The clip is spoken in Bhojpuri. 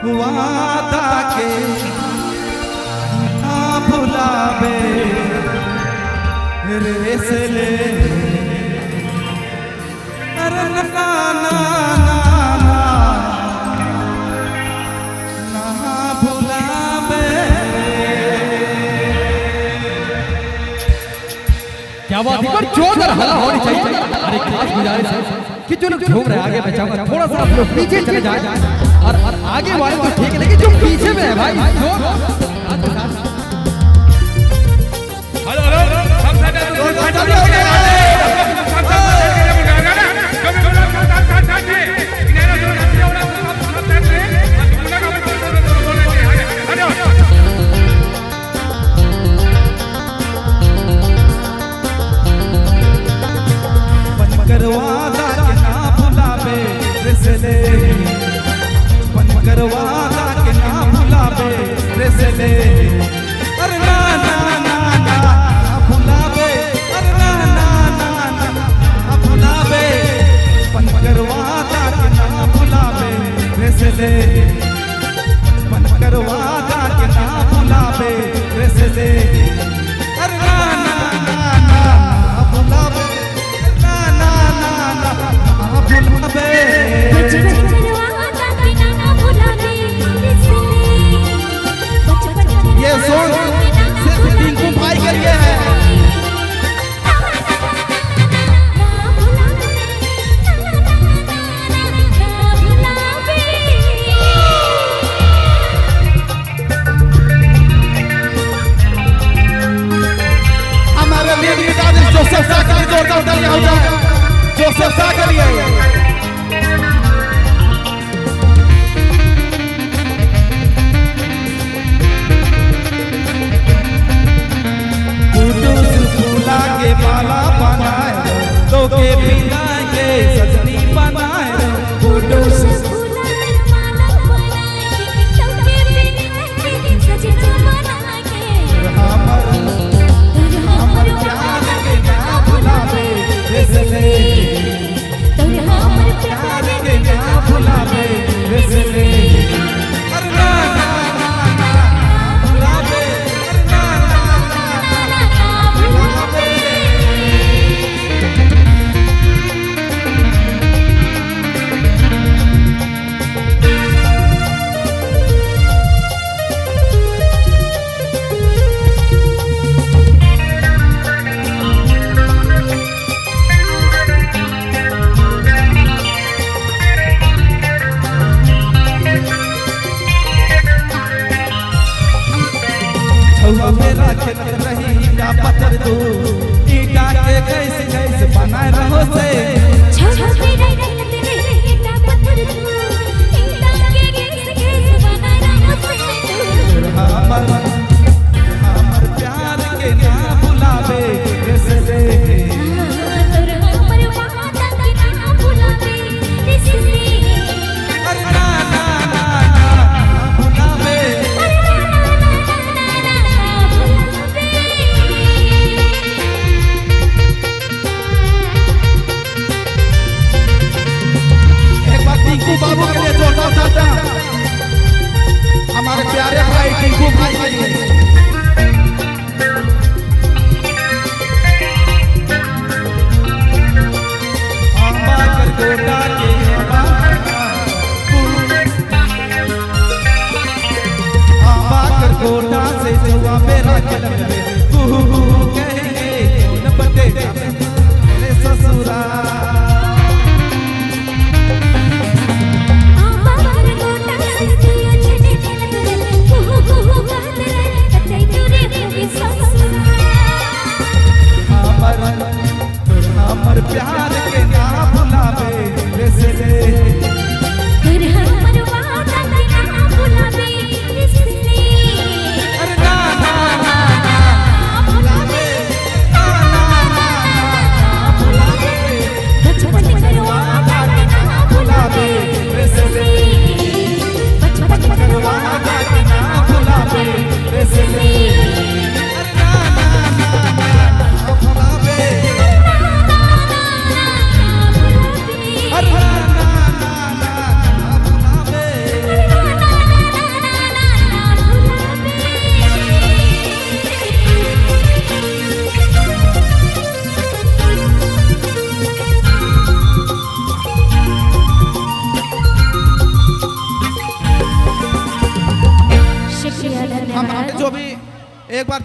वादा के ना भुलावे रे से ले अरे ना ना ना ना भुलावे। क्या बात है, पर जोरदार हल्ला होनी चाहिए। अरे खास गुजारिश है कि जो लोग झूम रहे हैं आगे बचाओ, थोड़ा सा आप लोग पीछे चले जाए और आगे वाले को ठीक है, लेकिन जो पीछे में है भाई करवादा के ना भुलावे रे से ले करवादा के ना भुलावे रे से ले अरे ना ना ना ना भुलावे अरे ना ना ना ना भुलावे करवादा के ना भुलावे रे से ले करवादा के ना भुलावे रे से ले अरे ना ना ना ना भुलावे ये सॉन्ग सिर्फ टिंकू भाई के लिए है। हमारे लीड गिटारिस्ट जोसेफ सा के लिए जोरदार तालियां हो जाए। जोसेफ सा के लिए के माला बनाए तो के बिना के सजनी बनाए फूलों से फूला के माला बनाए तो के बिना के सजना बनाए हमर प्यार के ना भुलावे जैसे ले तो हमर प्यार के ना भुलावे जैसे ले अरे ना ना ना भुलावे अरे ना ना भुलावे। मेरा खेत रही ईटा पत्थर दो ईटा के कैसे कैसे बनाए रहो से मेरा खेत रही ईटा पत्थर दो ईटा के कैसे कैसे बनाए रहो से हमर प्यार के ना भुलावे जैसे ले हमर वादा के ना भुलावे जैसे ले अरे ना ना ना भुलावे टिंकू बाबू के लिए जोरदार तालियां हमारे प्यारे भाई टिंकू भाई के लिए। आंबा कर गोटा के आंबा कर गोटा से जुआ मेरा कलम तू कहे कौन बटे मेरे ससुरा हमर प्यार के ना भुलावे जैसे ले हमर वादा के ना भुलावे जैसे ले अरे ना ना ना एक बार